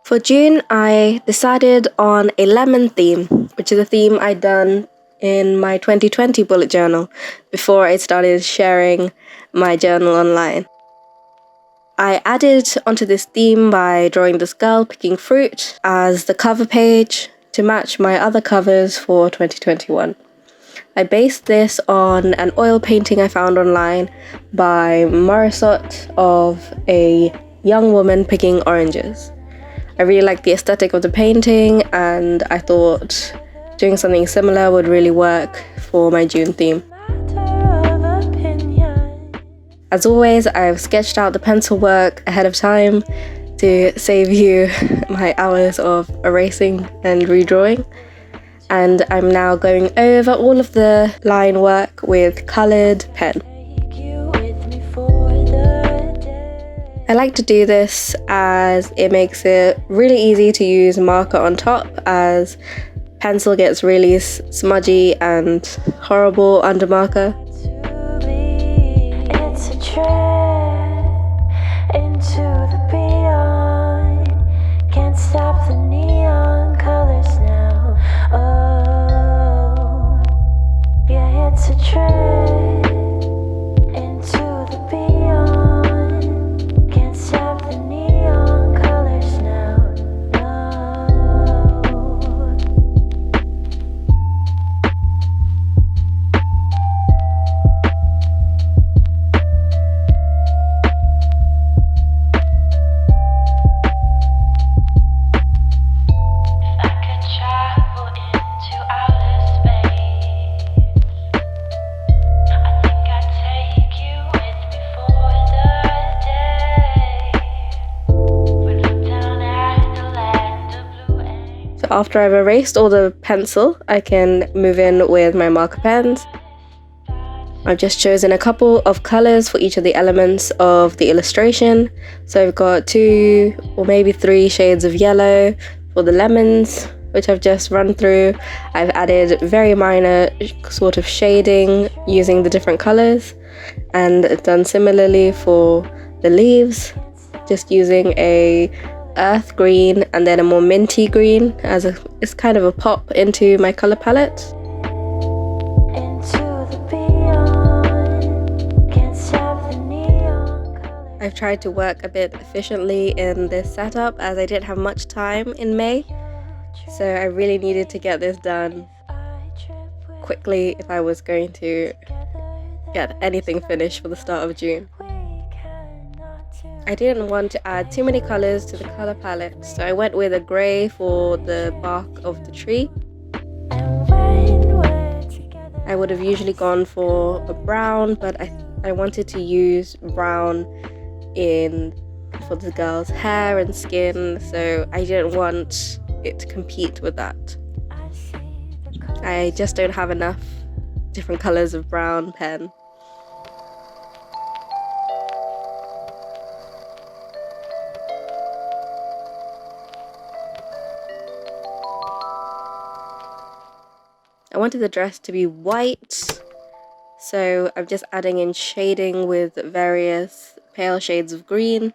For June, I decided on a lemon theme, which is a theme I'd done in my 2020 bullet journal before I started sharing my journal online. I added onto this theme by drawing this girl picking fruit as the cover page to match my other covers for 2021. I based this on an oil painting I found online by Marisot of a young woman picking oranges. I really liked the aesthetic of the painting, and I thought doing something similar would really work for my June theme. As always, I've sketched out the pencil work ahead of time to save you my hours of erasing and redrawing. And I'm now going over all of the line work with coloured pen. I like to do this as it makes it really easy to use marker on top, as pencil gets really smudgy and horrible under marker. It's a trip into the beyond. Can't stop the neon colors now. Oh, yeah, it's a trip into the beyond. Can't stop the neon colors now. No. After I've erased all the pencil, I can move in with my marker pens. I've just chosen a couple of colours for each of the elements of the illustration. So I've got 2 or maybe 3 shades of yellow for the lemons, which I've just run through. I've added very minor sort of shading using the different colours, and done similarly for the leaves, just using a earth green and then a more minty green as it's kind of a pop into my colour palette. I've tried to work a bit efficiently in this setup as I didn't have much time in May, so I really needed to get this done quickly if I was going to get anything finished for the start of June. I didn't want to add too many colours to the colour palette, so I went with a grey for the bark of the tree. I would have usually gone for a brown, but I wanted to use brown for the girl's hair and skin, so I didn't want it to compete with that. I just don't have enough different colours of brown pen. I wanted the dress to be white, so I'm just adding in shading with various pale shades of green.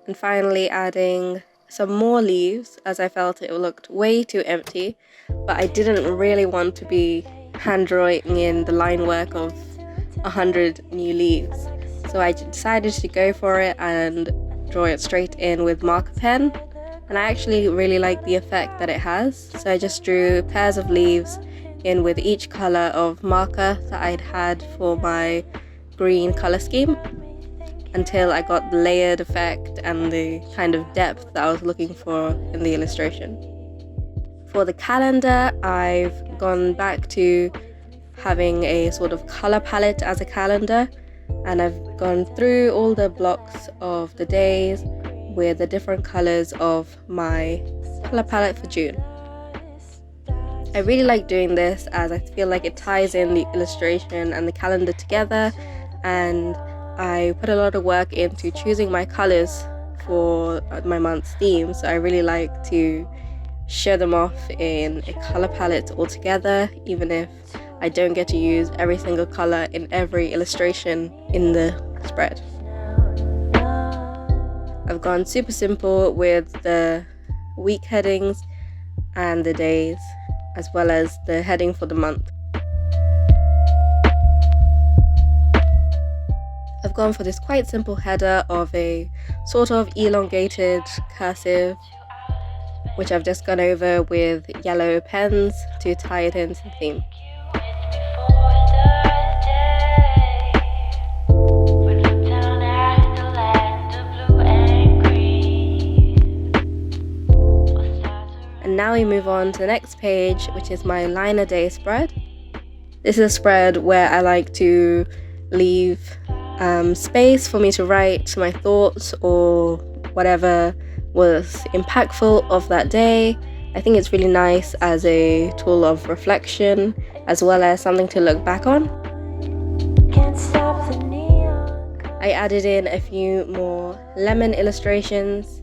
And finally adding some more leaves, as I felt it looked way too empty, but I didn't really want to be hand drawing in the line work of 100 new leaves. So I decided to go for it and draw it straight in with marker pen, and I actually really like the effect that it has. So I just drew pairs of leaves in with each colour of marker that I'd had for my green colour scheme, until I got the layered effect and the kind of depth that I was looking for in the illustration. For the calendar, I've gone back to having a sort of colour palette as a calendar, and I've gone through all the blocks of the days with the different colours of my colour palette for June. I really like doing this as I feel like it ties in the illustration and the calendar together, and I put a lot of work into choosing my colours for my month's theme, so I really like to show them off in a color palette altogether, even if I don't get to use every single color in every illustration in the spread. I've gone super simple with the week headings and the days, as well as the heading for the month. I've gone for this quite simple header of a sort of elongated cursive, which I've just gone over with yellow pens to tie it into the theme. And now we move on to the next page, which is my line a day spread. This is a spread where I like to leave space for me to write my thoughts or whatever was impactful of that day. I think it's really nice as a tool of reflection, as well as something to look back on. I added in a few more lemon illustrations.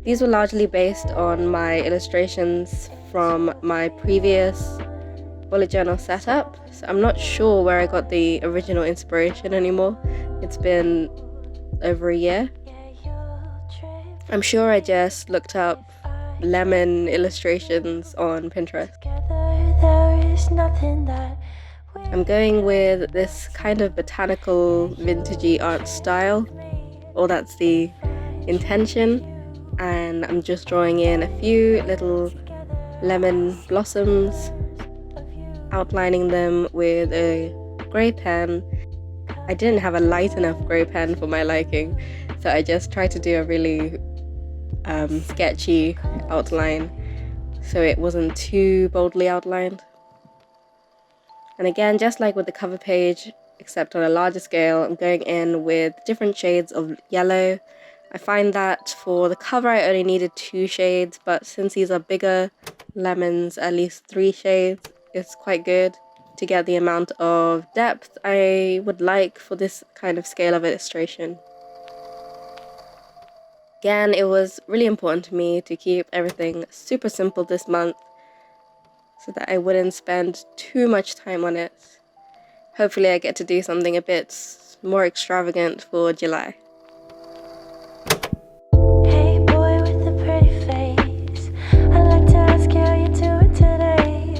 These were largely based on my illustrations from my previous bullet journal setup, so I'm not sure where I got the original inspiration anymore. It's been over a year. I'm sure I just looked up lemon illustrations on Pinterest. I'm going with this kind of botanical vintagey art style, or that's the intention, and I'm just drawing in a few little lemon blossoms, outlining them with a grey pen. I didn't have a light enough grey pen for my liking, so I just tried to do a really sketchy outline so it wasn't too boldly outlined. And again, just like with the cover page, except on a larger scale, I'm going in with different shades of yellow. I find that for the cover I only needed 2 shades, but since these are bigger lemons, at least 3 shades is quite good to get the amount of depth I would like for this kind of scale of illustration. Again, it was really important to me to keep everything super simple this month so that I wouldn't spend too much time on it. Hopefully I get to do something a bit more extravagant for July. Hey boy with the pretty face, I'd like to ask you how you doing today.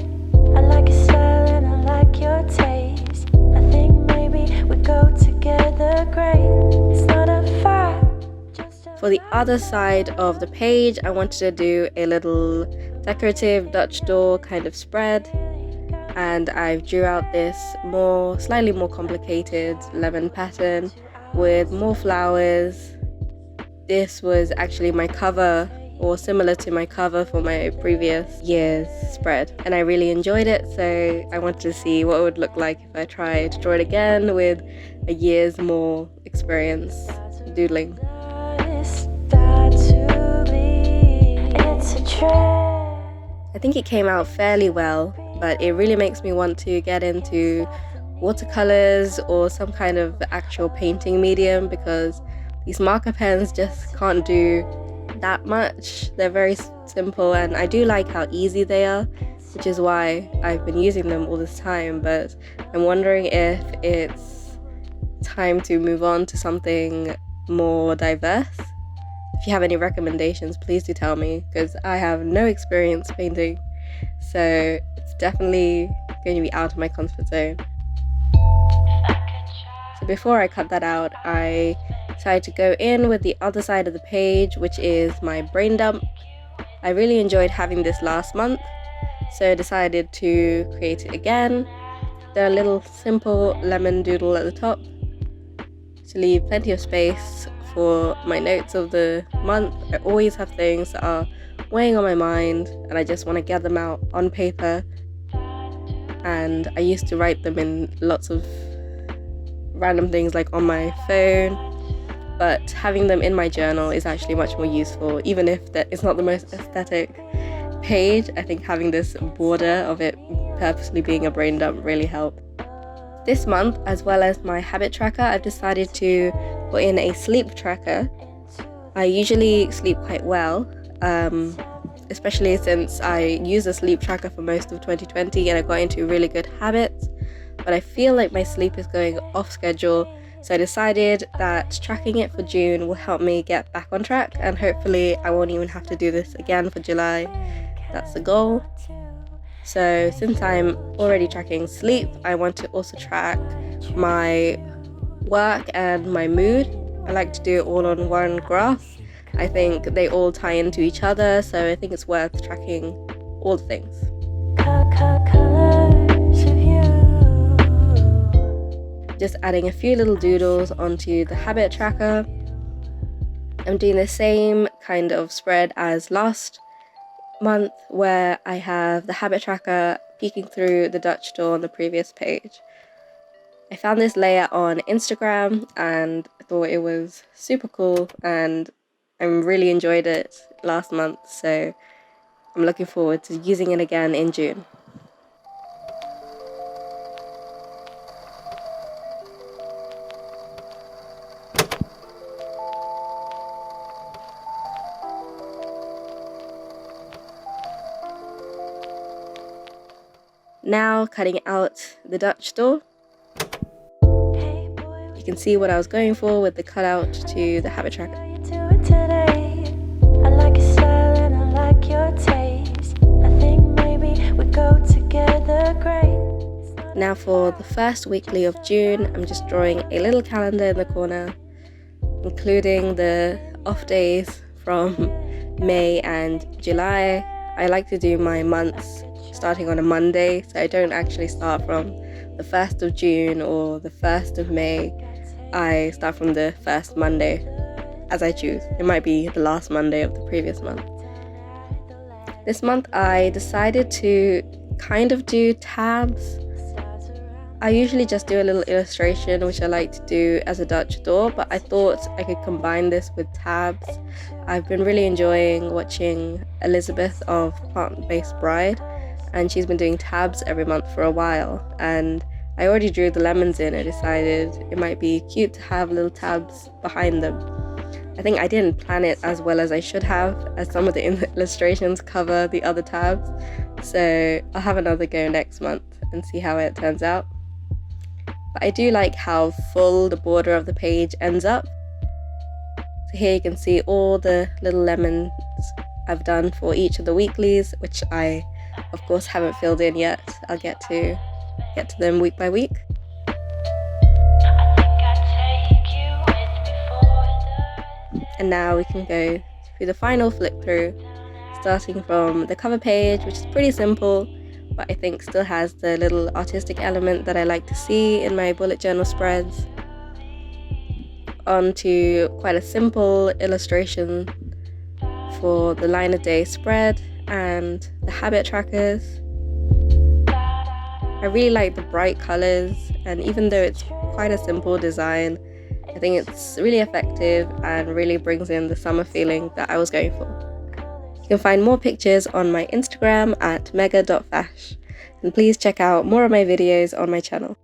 I like your style and I like your taste. I think maybe we go together great. It's not a fight. For the other side of the page, I wanted to do a little decorative Dutch door kind of spread, and I drew out this slightly more complicated lemon pattern with more flowers. This was actually my cover, or similar to my cover for my previous year's spread, and I really enjoyed it, so I wanted to see what it would look like if I tried to draw it again with a year's more experience doodling. I think it came out fairly well, but it really makes me want to get into watercolors or some kind of actual painting medium, because these marker pens just can't do that much. They're very simple, and I do like how easy they are, which is why I've been using them all this time, but I'm wondering if it's time to move on to something more diverse. If you have any recommendations, please do tell me, because I have no experience painting, so it's definitely going to be out of my comfort zone. So before I cut that out, I decided to go in with the other side of the page, which is my brain dump. I really enjoyed having this last month, so I decided to create it again. Did a little simple lemon doodle at the top to leave plenty of space for my notes of the month. I always have things that are weighing on my mind and I just want to get them out on paper, and I used to write them in lots of random things like on my phone, but having them in my journal is actually much more useful. Even if that is not the most aesthetic page, I think having this border of it purposely being a brain dump really helped. This month, as well as my habit tracker, I've decided to put in a sleep tracker. I usually sleep quite well. especially since I used a sleep tracker for most of 2020 and I got into really good habits, but I feel like my sleep is going off schedule, so I decided that tracking it for June will help me get back on track, and hopefully I won't even have to do this again for July. That's the goal. So since I'm already tracking sleep, I want to also track my work and my mood. I like to do it all on one graph. I think they all tie into each other, so I think it's worth tracking all the things. Just adding a few little doodles onto the habit tracker. I'm doing the same kind of spread as last month, where I have the habit tracker peeking through the Dutch door on the previous page. I found this layer on Instagram and I thought it was super cool, and I really enjoyed it last month, so I'm looking forward to using it again in June. Now cutting out the Dutch door. You can see what I was going for with the cutout to the habit tracker. Now for the first weekly of June, I'm just drawing a little calendar in the corner, including the off days from May and July. I like to do my months starting on a Monday, so I don't actually start from the 1st of June or the 1st of May. I start from the first Monday as I choose. It might be the last Monday of the previous month. This month I decided to kind of do tabs. I usually just do a little illustration, which I like to do as a Dutch door, but I thought I could combine this with tabs. I've been really enjoying watching Elizabeth of Plant-Based Bride, and she's been doing tabs every month for a while, and I already drew the lemons in. I decided it might be cute to have little tabs behind them. I think I didn't plan it as well as I should have, as some of the illustrations cover the other tabs, so I'll have another go next month and see how it turns out. But I do like how full the border of the page ends up. So here you can see all the little lemons I've done for each of the weeklies, which I of course haven't filled in yet. I'll get to them week by week. And now we can go through the final flip through, starting from the cover page, which is pretty simple, but I think still has the little artistic element that I like to see in my bullet journal spreads, onto quite a simple illustration for the line of day spread and the habit trackers. I really like the bright colors, and even though it's quite a simple design, I think it's really effective and really brings in the summer feeling that I was going for. You can find more pictures on my Instagram at meghafash, and please check out more of my videos on my channel.